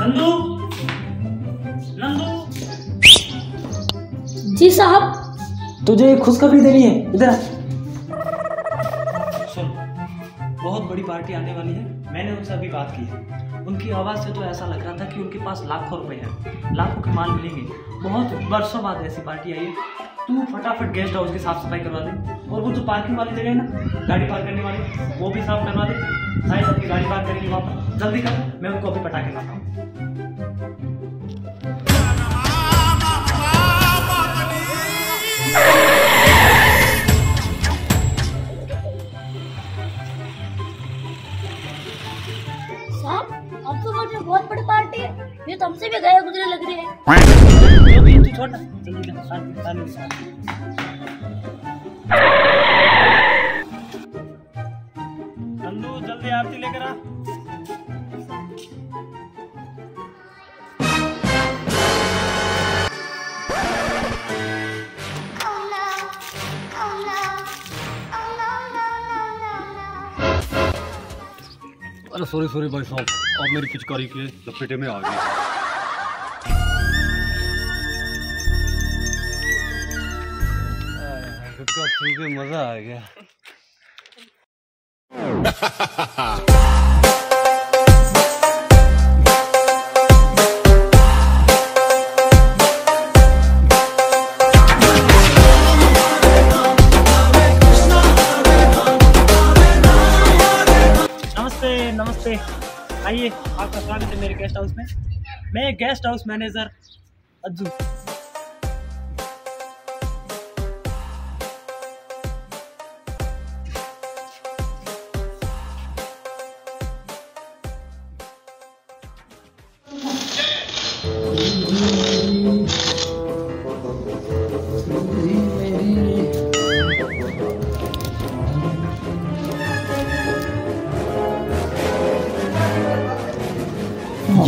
नंदू, नंदू। जी साहब। तुझे खुशखबरी देनी है, इधर। सुन, बहुत बड़ी पार्टी आने वाली है। मैंने उनसे अभी बात की है। उनकी आवाज़ से तो ऐसा लग रहा था कि उनके पास लाखों रुपए हैं, लाखों के माल मिलेंगे। बहुत वर्षों बाद ऐसी पार्टी आई है। तू फटाफट गेस्ट हाउस की साफ सफाई करवा दे, और वो जो पार्किंग वाली जगह है ना, गाड़ी पार्क करने वाली, वो भी साफ करवा दे। साइड अपनी गाड़ी पार्क करेंगे वहाँ पर। जल्दी कर, मैं उनको अभी पटाखे लाता हूँ। साहब, अब तो मुझे बहुत बड़ी पार्टी है, ये तो हमसे भी गए गुजरे लग रही है। जो भी तू छोटा, जल्दी कर, नंदू जल्दी आरती लेकर आ। अरे सॉरी भाई साहब, आप मेरी पिचकारी के लपेटे में आ गए। गुटखा छू के मजा आ गया। नमस्ते, आइए, आपका स्वागत है मेरे गेस्ट हाउस में। मैं गेस्ट हाउस मैनेजर अज्जू।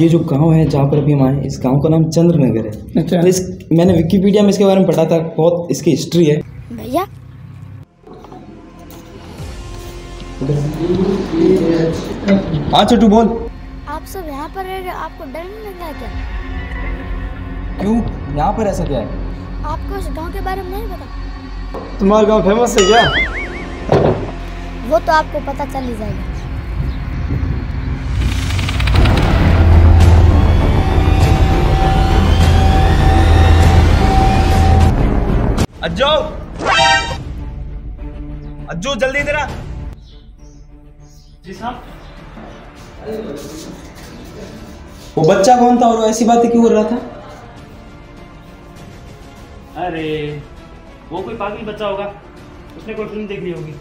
ये जो गांव है जहाँ पर अभी हम आए, इस गांव का नाम चंद्रनगर है। अच्छा। तो मैंने विकिपीडिया में इसके बारे में पढ़ा था, बहुत इसकी हिस्ट्री है। भैया, हाँ छोटू बोल। आप सब यहाँ पर रह रहे, आपको डर नहीं लग रहा क्या? क्यों, यहाँ पर ऐसा क्या है? आपको इस गांव के बारे में नहीं पता? तुम्हारा गांव फेमस है क्या? वो तो आपको पता चल ही जाएगा। अज्जू, अज्जू जल्दी इधर आ। जी साहब। वो बच्चा कौन था और ऐसी बातें क्यों कर रहा था? अरे वो कोई पागल बच्चा होगा, उसने कोई फिल्म देख ली होगी,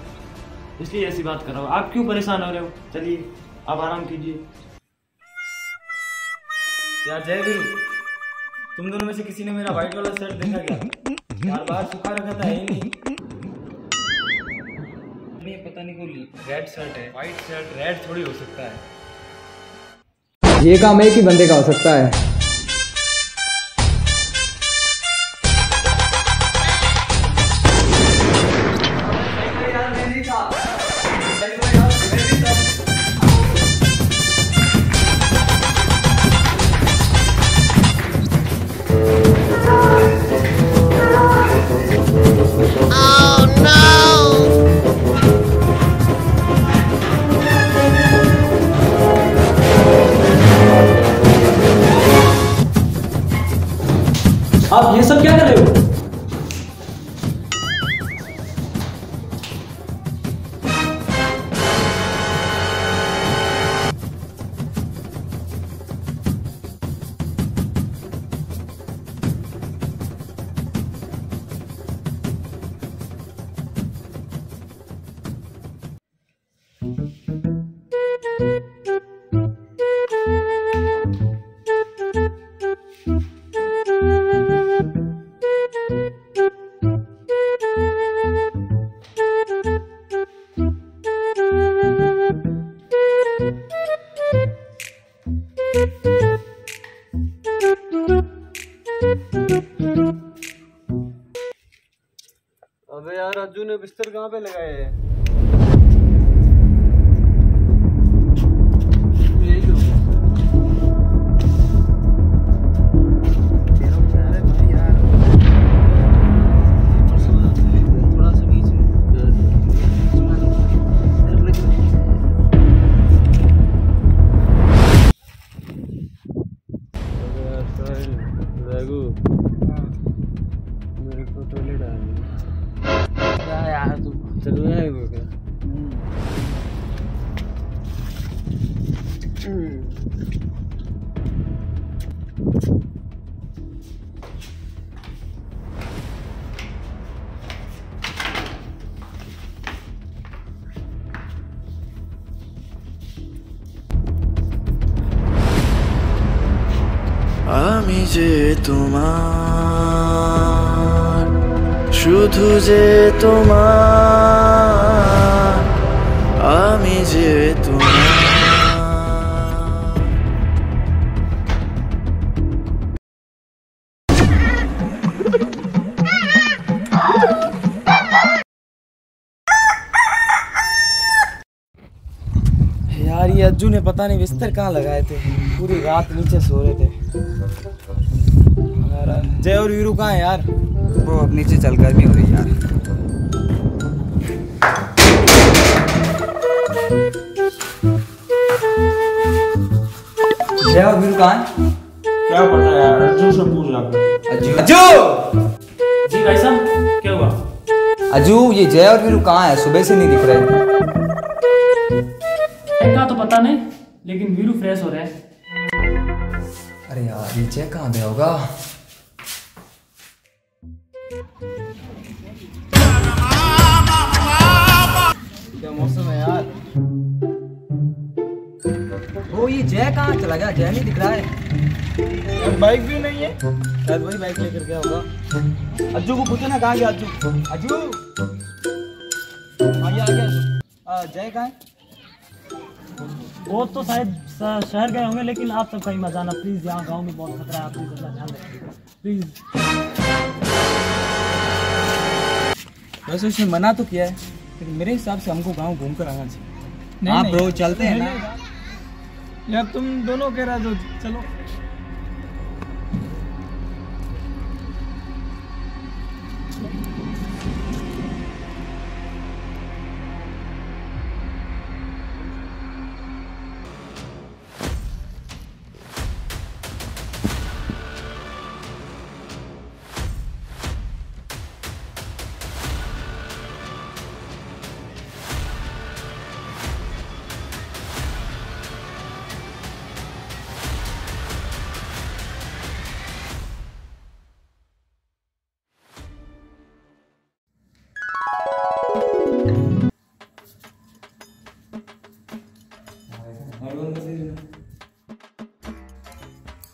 इसलिए ऐसी बात कर रहा हूँ। आप क्यों परेशान हो रहे हो? चलिए आप आराम कीजिए। क्या जय वीरू, तुम दोनों में से किसी ने मेरा व्हाइट वाला शर्ट देखा क्या? यार बाहर सुखा रखा था, है नहीं। पता नहीं कोई रेड शर्ट है, व्हाइट शर्ट रेड थोड़ी हो सकता है। ये काम एक ही बंदे का हो सकता है। आप ये सब क्या कर रहे हो? अबे यार, अज्जू ने बिस्तर कहाँ पे लगाए हैं? रघु मेरे को टॉयलेट क्या यार तू चलो आएगा क्या? আমি যে তোমার শুধু যে তোমার আমি যে তোমার यार ये अज्जू ने पता नहीं बिस्तर कहाँ लगाए थे, पूरी रात नीचे सो रहे थे। जय और वीरू कहाँ है यार? वो अब नीचे चल गर्मी हो रही यार। जय और वीरू कहाँ है? क्या पता यार, अज्जू से पूछ जाकर। अज्जू अज्जू जी भाई साहब क्या हुआ? अज्जू ये जय और वीरू कहाँ है? सुबह से नहीं दिख रहे। का तो पता नहीं, लेकिन वीरू फ्रेश हो रहे हैं। अरे यार ये जय कहाँ गया होगा? क्या मौसम है यार। ओ ये जय कहाँ चला गया? जय नहीं दिख रहा है। बाइक भी नहीं है, शायद वही बाइक लेकर गया होगा। अज्जू को पूछो ना कहाँ गया अज्जू। अज्जू हाँ ये आ गया। जय कहाँ है? वो तो शायद शहर गए होंगे, लेकिन आप सब कहीं मत जाना प्लीज। यहाँ गांव में बहुत खतरा है, आप प्लीज अपना ध्यान रखिएगा प्लीज। वैसे उसने मना तो किया है, लेकिन मेरे हिसाब से हमको गांव घूम कर आना चाहिए। हाँ ब्रो चलते हैं ना। यार तुम दोनों कह रहे हो चलो।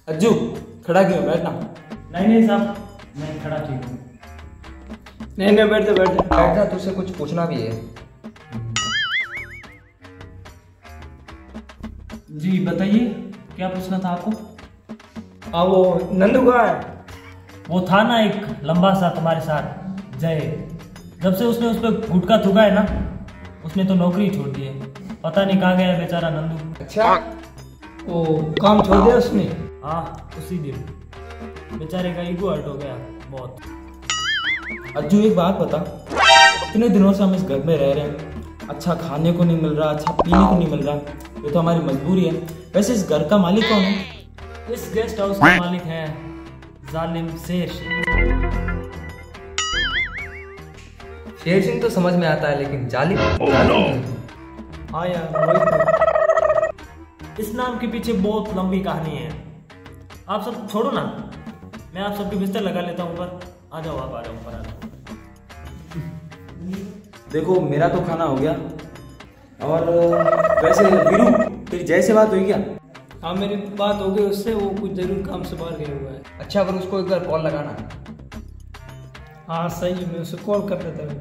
अज्जू खड़ा क्यों? बैठना। नहीं साहब मैं खड़ा ठीक हूँ। नहीं बैठ जा बैठ बैठ जा, तुझसे कुछ पूछना भी है। जी बताइए क्या पूछना था आपको? हाँ वो नंदू कहाँ है? वो था ना एक लंबा सा तुम्हारे साथ जय, जब से उसने उस पर गुटका थूका है ना, उसने तो नौकरी छोड़ दी है। पता नहीं कहाँ गया बेचारा नंदू। अच्छा वो काम छोड़ दिया उसने? हाँ उसी दिन बेचारे का ईगो हर्ट हो गया बहुत। अज्जू एक बात बता, इतने दिनों से हम इस घर में रह रहे हैं, अच्छा खाने को नहीं मिल रहा, अच्छा पीने को नहीं मिल रहा, ये तो हमारी मजबूरी है। वैसे इस घर का मालिक कौन है? इस गेस्ट हाउस का मालिक है जालिम शेर सिंह। शेर सिंह तो समझ में आता है, लेकिन जालिम? हाँ यार वही तो। इस नाम के पीछे बहुत लंबी कहानी है। आप सब छोड़ो ना, मैं आप सबके बिस्तर लगा लेता हूँ ऊपर। आ जाओ आप, आ जाओ ऊपर आ जाओ। देखो मेरा तो खाना हो गया, और वैसे वीरू तेरी जय से बात हुई क्या? हाँ मेरी बात हो गई उससे, वो कुछ जरूर काम से बाहर गया हुआ है। अच्छा अगर उसको एक बार कॉल लगाना। हाँ सही है, मैं उसे कॉल कर देता हूँ।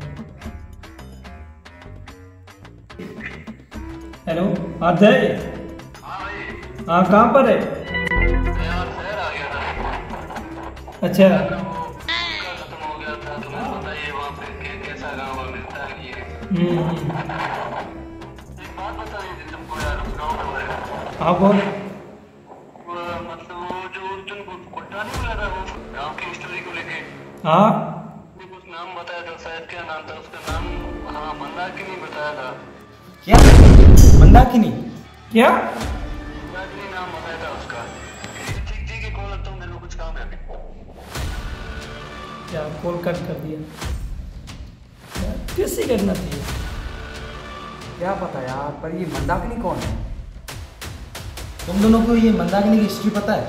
हेलो हाँ जय। हाँ कहाँ पर है? अच्छा हाँ बोल। हाँ कुछ नाम बताया था, शायद क्या नाम था उसका? नाम हाँ मंदाकिनी बताया था। क्या मंदाकिनी? क्या मंदाकिनी नाम बताया था उसका। ठीक जी के कॉल रखता हूँ, मेरे को कुछ काम है अभी। यार कॉल कट कर दिया यार, कैसे करना चाहिए? क्या पता यार, पर ये मंदाकिनी कौन है? तुम दोनों को ये मंदाकिनी की हिस्ट्री पता है?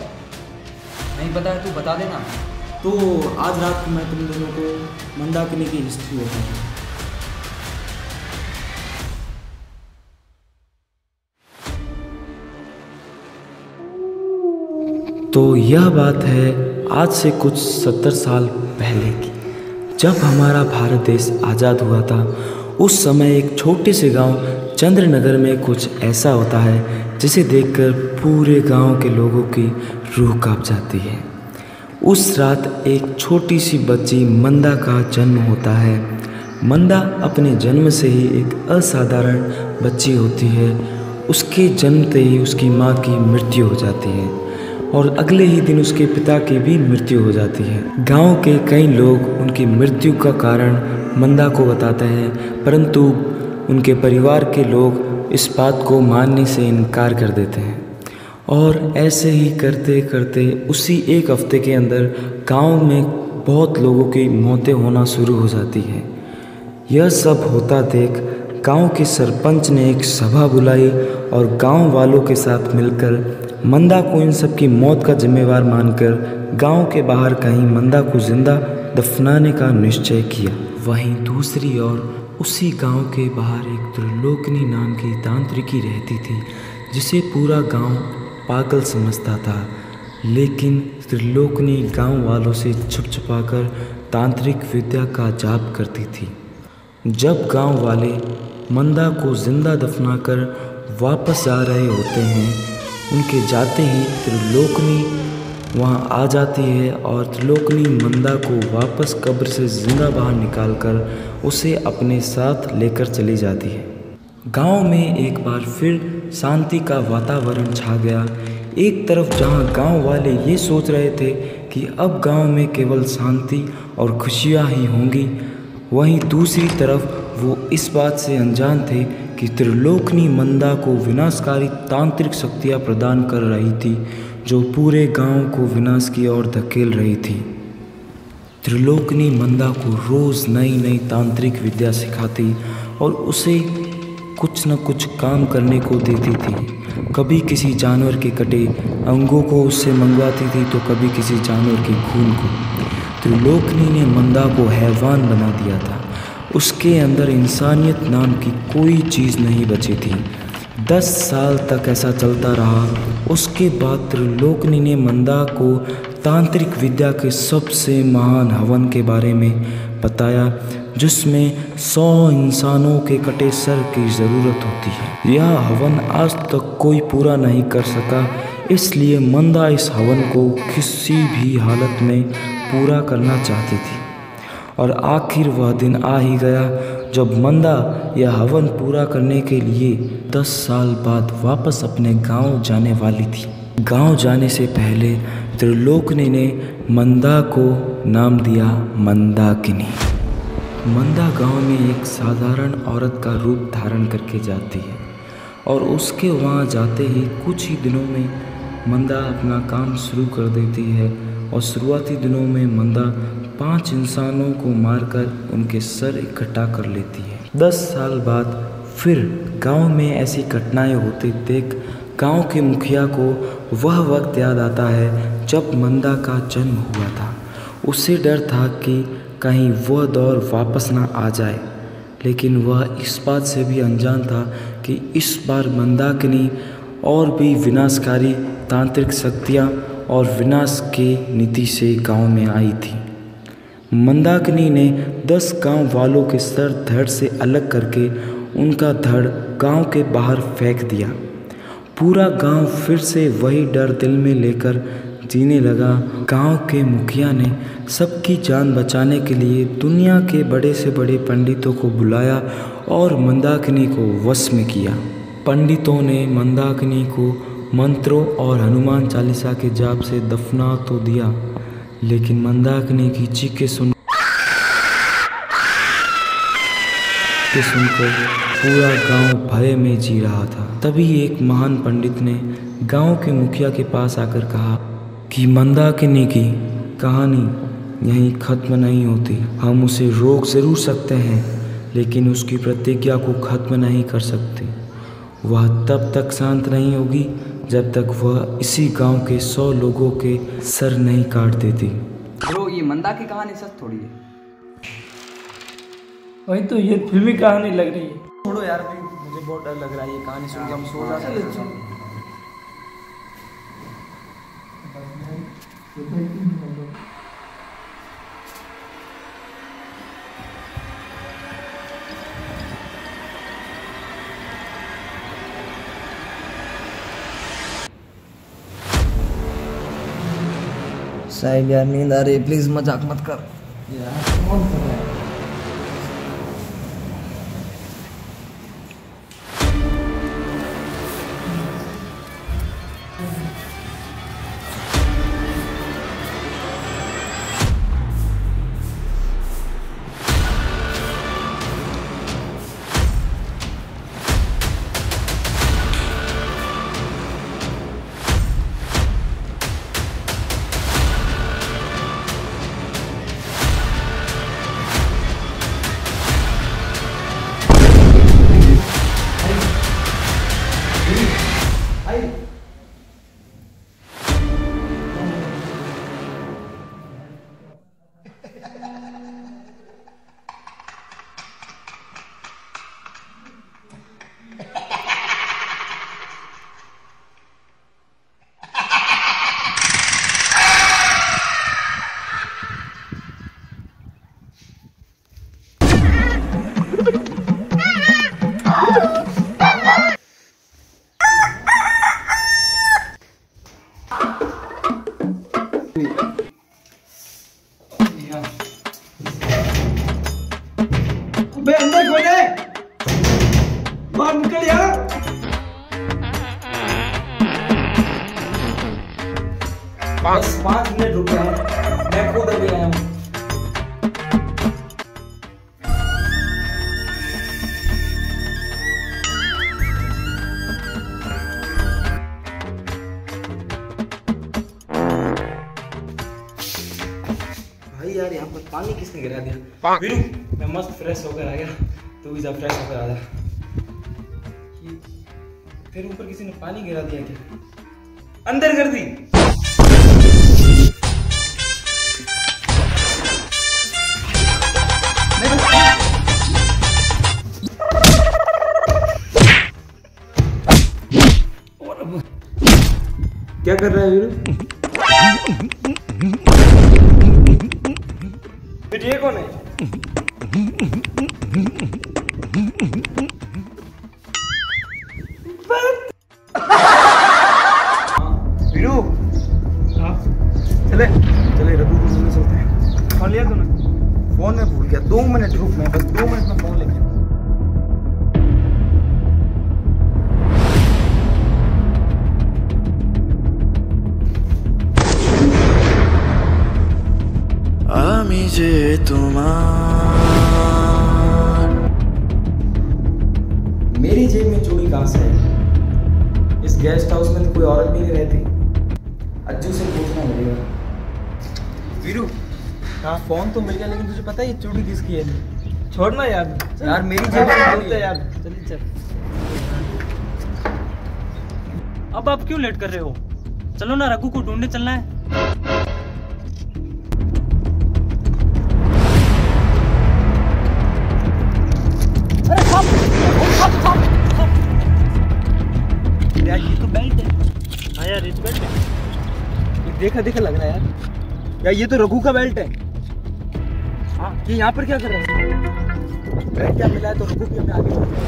नहीं पता है, तू बता देना। तो आज रात को मैं तुम दोनों को मंदाकिनी की हिस्ट्री बताऊंगा। तो यह बात है आज से कुछ 70 साल पहले की, जब हमारा भारत देश आज़ाद हुआ था। उस समय एक छोटे से गांव चंद्रनगर में कुछ ऐसा होता है जिसे देखकर पूरे गांव के लोगों की रूह कांप जाती है। उस रात एक छोटी सी बच्ची मंदा का जन्म होता है। मंदा अपने जन्म से ही एक असाधारण बच्ची होती है। उसके जन्मते ही उसकी माँ की मृत्यु हो जाती है और अगले ही दिन उसके पिता की भी मृत्यु हो जाती है। गांव के कई लोग उनकी मृत्यु का कारण मंदा को बताते हैं, परंतु उनके परिवार के लोग इस बात को मानने से इनकार कर देते हैं। और ऐसे ही करते करते उसी एक हफ्ते के अंदर गांव में बहुत लोगों की मौतें होना शुरू हो जाती है। यह सब होता देख गांव के सरपंच ने एक सभा बुलाई और गांव वालों के साथ मिलकर मंदा को इन सब की मौत का जिम्मेवार मानकर गांव के बाहर कहीं मंदा को जिंदा दफनाने का निश्चय किया। वहीं दूसरी ओर उसी गांव के बाहर एक त्रिलोकनी नाम की तांत्रिकी रहती थी, जिसे पूरा गांव पागल समझता था। लेकिन त्रिलोकनी गांव वालों से छुप छुपाकर तांत्रिक विद्या का जाप करती थी। जब गांव वाले मंदा को जिंदा दफनाकर वापस जा रहे होते हैं, उनके जाते ही त्रिलोकनी वहां आ जाती है और त्रिलोकनी मंदा को वापस कब्र से जिंदा बाहर निकालकर उसे अपने साथ लेकर चली जाती है। गांव में एक बार फिर शांति का वातावरण छा गया। एक तरफ जहां गांव वाले ये सोच रहे थे कि अब गांव में केवल शांति और खुशियां ही होंगी, वहीं दूसरी तरफ वो इस बात से अनजान थे कि त्रिलोकनी मंदा को विनाशकारी तांत्रिक शक्तियाँ प्रदान कर रही थी, जो पूरे गांव को विनाश की ओर धकेल रही थी। त्रिलोकनी मंदा को रोज़ नई नई तांत्रिक विद्या सिखाती और उसे कुछ न कुछ काम करने को देती थी। कभी किसी जानवर के कटे अंगों को उससे मंगवाती थी तो कभी किसी जानवर के खून को। त्रिलोकनी ने मंदा को हैवान बना दिया था। उसके अंदर इंसानियत नाम की कोई चीज़ नहीं बची थी। 10 साल तक ऐसा चलता रहा। उसके बाद त्रिलोकनी ने मंदा को तांत्रिक विद्या के सबसे महान हवन के बारे में बताया, जिसमें 100 इंसानों के कटे सर की ज़रूरत होती है। यह हवन आज तक कोई पूरा नहीं कर सका, इसलिए मंदा इस हवन को किसी भी हालत में पूरा करना चाहती थी। और आखिर वह दिन आ ही गया जब मंदा यह हवन पूरा करने के लिए 10 साल बाद वापस अपने गांव जाने वाली थी। गांव जाने से पहले त्रिलोकनी ने मंदा को नाम दिया मंदाकिनी। मंदा गांव में एक साधारण औरत का रूप धारण करके जाती है और उसके वहां जाते ही कुछ ही दिनों में मंदा अपना काम शुरू कर देती है। और शुरुआती दिनों में मंदा 5 इंसानों को मारकर उनके सर इकट्ठा कर लेती है। 10 साल बाद फिर गांव में ऐसी घटनाएं होते देख गांव के मुखिया को वह वक्त याद आता है जब मंदा का जन्म हुआ था। उसे डर था कि कहीं वह दौर वापस ना आ जाए, लेकिन वह इस बात से भी अनजान था कि इस बार मंदाकिनी और भी विनाशकारी तांत्रिक शक्तियाँ और विनाश के नीति से गांव में आई थी। मंदाकिनी ने 10 गांव वालों के सर धड़ से अलग करके उनका धड़ गांव के बाहर फेंक दिया। पूरा गांव फिर से वही डर दिल में लेकर जीने लगा। गांव के मुखिया ने सबकी जान बचाने के लिए दुनिया के बड़े से बड़े पंडितों को बुलाया और मंदाकिनी को वश में किया। पंडितों ने मंदाकिनी को मंत्रों और हनुमान चालीसा के जाप से दफना तो दिया, लेकिन मंदाकिनी की चीखें सुनकर पूरा गांव भय में जी रहा था। तभी एक महान पंडित ने गांव के मुखिया के पास आकर कहा, कि मंदाकिनी की कहानी यहीं खत्म नहीं होती। हम उसे रोक ज़रूर सकते हैं, लेकिन उसकी प्रतिज्ञा को खत्म नहीं कर सकते। वह तब तक शांत नहीं होगी जब तक वह इसी गांव के 100 लोगों के सर नहीं काट देती। ब्रो, ये मंदा की कहानी सच थोड़ी है। वही तो, ये फिल्मी कहानी लग रही है। छोड़ो यार, मुझे बहुत डर लग रहा है ये कहानी सुन के। हम सो जाते हैं। साहिब यार नींद आ रही है, प्लीज मजाक मत कर यार। कौन कर रहा है? बे अंदर कौन है? बाहर निकल यार। बस 5 मिनट रुक जाए, मैं खुद अभी आया हूँ। भाई यार, यहाँ पर पानी किसने गिरा दिया? वीरू, मैं मस्त फ्रेश होकर आ गया, तू भी जा फ्रेश होकर आ जा। फिर ऊपर किसी ने पानी गिरा दिया क्या? अंदर कर दी। क्या कर रहा है वीरू? ये कौन है? वीरू, हाँ चले चले रघु को ढूंढने चलते हैं। फोन लिया तूने? फोन में भूल गया। 2 मिनट रुक, मैं बस 2 मिनट में फोन लेके। আমি যে তোমার। मेरी जेब में चूड़ी कहाँ से है? इस गेस्ट हाउस में तो कोई औरत भी नहीं रहती। अज्जू से पूछना पड़ेगा। वीरू, हाँ फोन तो मिल गया, लेकिन तुझे पता है ये चूड़ी किसकी है? छोड़ना यार। यार मेरी जेब में चलते चूड़ी यार। है। चलिए चल। अब आप क्यों लेट कर रहे हो? चलो ना, रघु को ढूंढने चलना है। यार ये तो बेल्ट है। हाँ यार, ये तो बेल्ट है। ये देखा देखा लग रहा है यार। यार ये तो रघु का बेल्ट है। हाँ, ये यहाँ पर क्या कर रहा है? बेल्ट क्या मिला है तो रघु भी हमें आगे छोड़ दिया।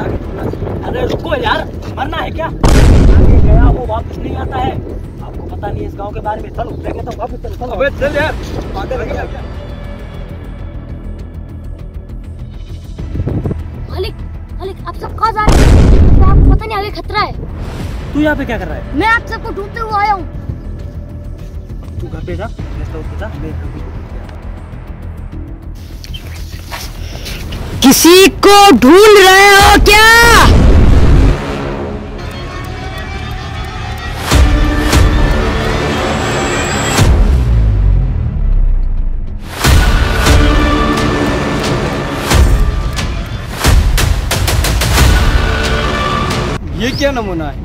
आगे छोड़ना। अरे रुको यार, मरना है क्या? आगे गया वो वापस नहीं आता है। आपको पता नहीं है इस गांव के बारे में। चलो मैं कहता हूँ वापस चलो। चलो अबे चल यार, पागल है क्या? मालिक, मालिक आप सब कहाँ जा रहे हैं? क्या आपको पता नहीं आगे खतरा है? तू यहाँ पे क्या कर रहा है? मैं आप सबको ढूंढते हुए आया हूँ। तू घर पे जा, गेस्ट हाउस पे जा, मैं रघु को किसी को ढूंढ रहे हो क्या? क्या नमूना है?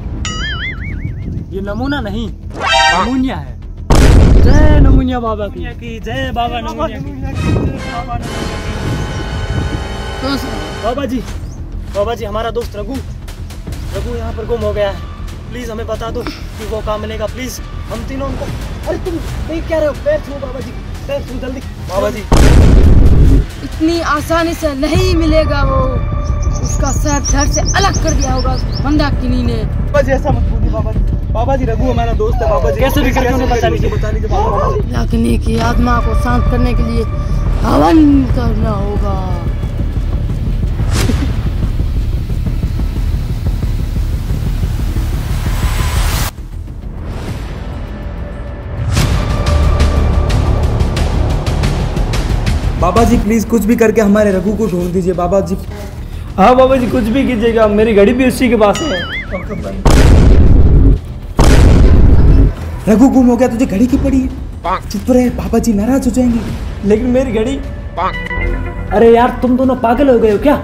ये नमूना नहीं, नमूनिया है। जय नमूनिया बाबा की जय, बाबा नमूनिया की बाबा जी हमारा दोस्त रघु यहाँ पर गुम हो गया है। प्लीज हमें बता दो कि वो कहाँ मिलेगा, प्लीज। हम तीनों उनको, अरे तुम नहीं कह रहे हो, पैर छू बाबा जी, पैर छू जल्दी बाबा जी। इतनी आसानी से नहीं मिलेगा वो, उसका सर धड़ से अलग कर दिया होगा मंदाकिनी ने। बाबा जी ऐसा मत बोलिए बाबा जी। बाबा जी रघु हमारा दोस्त है बाबा जी, कैसे भी करके उन्हें बचा लीजिए बाबा जी। मंदाकिनी की आत्मा को शांत करने के लिए हवन करना होगा। बाबा जी प्लीज कुछ भी करके हमारे रघु को ढूंढ दीजिए बाबा जी। हाँ बाबा जी कुछ भी कीजिएगा, मेरी घड़ी भी उसी के पास है। रघु गुम हो गया, तुझे घड़ी की पड़ी है। चुप रहे, बाबा जी नाराज हो जाएंगे। लेकिन मेरी घड़ी, अरे यार तुम दोनों पागल हो गए हो क्या?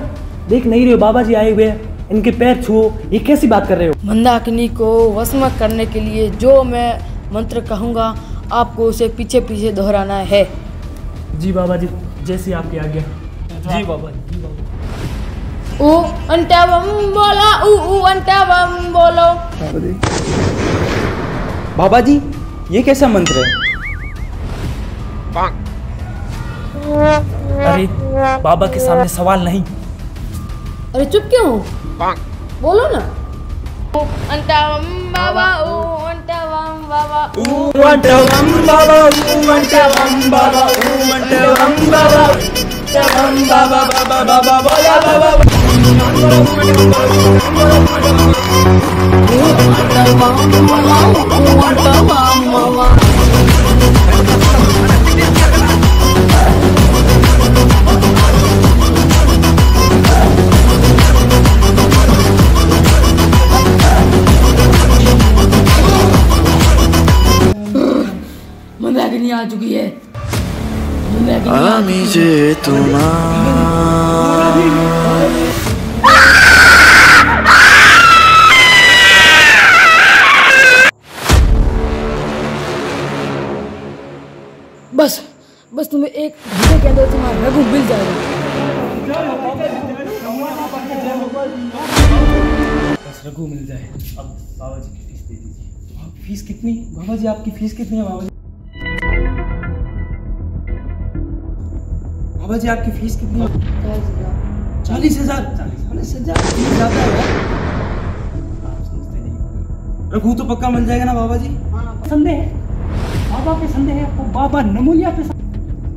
देख नहीं रहे हो बाबा जी आए हुए हैं, इनके पैर छुओ, ये कैसी बात कर रहे हो? मंदाकिनी को वश में करने के लिए जो मैं मंत्र कहूँगा आपको उसे पीछे पीछे दोहराना है। जी बाबा जी, जैसी आपकी आज्ञा। जी बाबा जी, ऊ अंटावम बोला, ऊ अंटावम बोलो। बाबा जी ये कैसा मंत्र है? अरे बाबा के सामने सवाल नहीं। अरे चुप क्यों हो? बोलो ना। ऊ अंटावम बाबा, ऊ अंटावम बाबा, ऊ अंटावम बाबा, ऊ अंटावम बाबा, ऊ अंटावम बाबा, अंटावम बाबा, बाबा बाबा बोला बाबा। ऊ अंटावम बाबा, ऊ अंटावम बाबा। मंदाकिनी आ चुकी है। আমি যে তোমার बस तुम्हें एक घंटे के अंदर तुम्हारा रघु मिल जाएगा। बस रघु मिल जाए। अब बाबा जी की फीस दे दीजिए। फीस कितनी बाबा जी? आपकी फीस कितनी है बाबा जी? बाबा जी आपकी फीस कितनी है? 40,000। 40,000 फीस ज्यादा है यार। आप समझते नहीं। रघु तो पक्का मिल जाएगा ना बाबा जी? संदेह है बाबा पे, संदेह है आपको? बाबा नमूनिया पे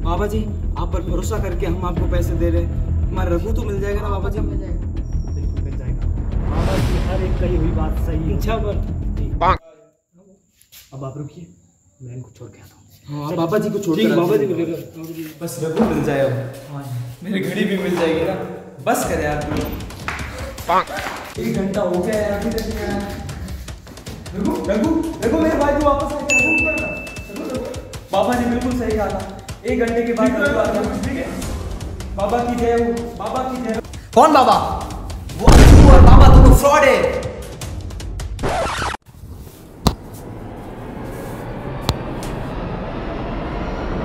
बाबा जी आप पर भरोसा करके हम आपको पैसे दे रहे हैं, हमारा रघु तो मिल जाएगा ना बाबा जी? बिल्कुल मिल जाएगा बाबा जी, हर एक कही हुई बात सही है। अच्छा अब आप रुकिए, मैं इनको छोड़ के आता हूँ। हाँ बाबा जी को छोड़ के बाबा जी को लेकर। बस रघु मिल जाए अब, मेरी घड़ी भी मिल जाएगी ना। बस करे यार, 1 घंटा हो गया यार, अभी तक नहीं आया। रघु रघु रघु मेरे भाई तू वापस आ गया। बाबा जी बिल्कुल सही कहा था, 1 घंटे के बाद रघु आ गया। बाबा की जय हो, बाबा की जय। कौन बाबा? वो रघु और बाबा दोनों फ्रॉड है।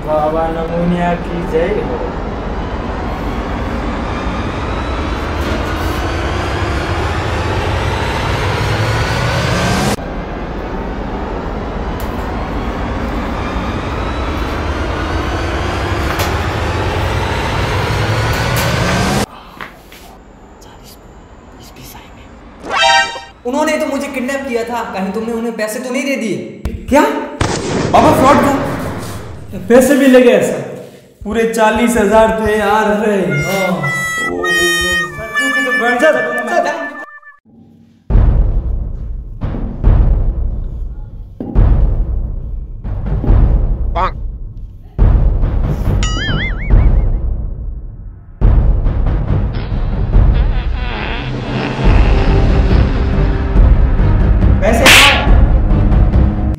बाबा नमूनिया की जय हो। उन्होंने तो मुझे किडनैप किया था, कहीं तुमने उन्हें पैसे तो नहीं दे दिए क्या? बाबा फ्रॉड था, पैसे भी ले गए सर, पूरे 40,000 थे यार। अरे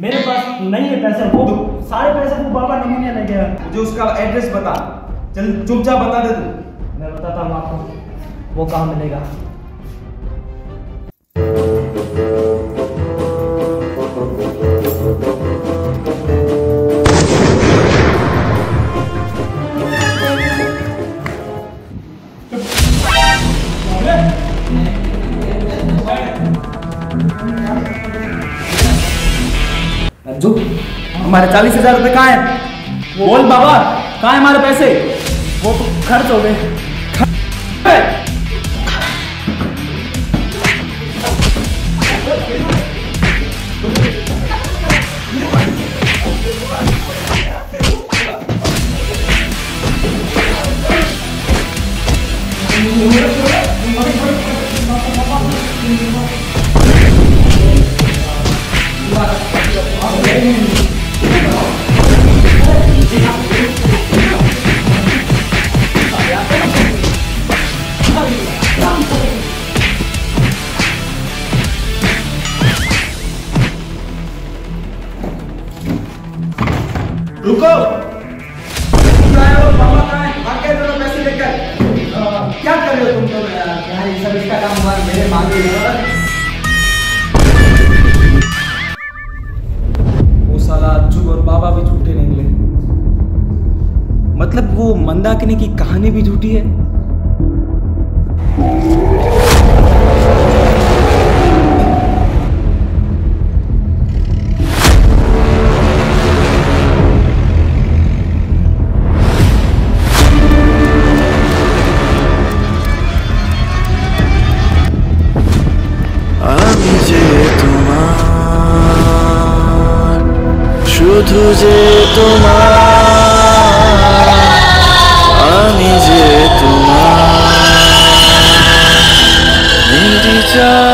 मेरे पास नहीं है पैसे, वो सारे पैसे वो बाबा नमूनिया ले गया। मुझे उसका एड्रेस बता, चल चुपचाप बता दे तू। मैं बताता हूँ आपको वो कहाँ मिलेगा। जो हमारे 40,000 रुपए कहाँ है? बोल बाबा, कहाँ है हमारे पैसे? वो तो खर्च हो गए। रुको, पापा कहाँ है? भाग गए दोनों पैसे लेकर। क्या कर रहे हो तुम लोग यार? ये सब इसका काम हुआ, मेरे मांगे। वो साला अज्जू और बाबा भी झूठे निकले। मतलब वो मंदाकिनी की कहानी भी झूठी है। আমি যে তোমার, শুধু যে তোমার, আমি যে তোমার, মেরি চাঁদ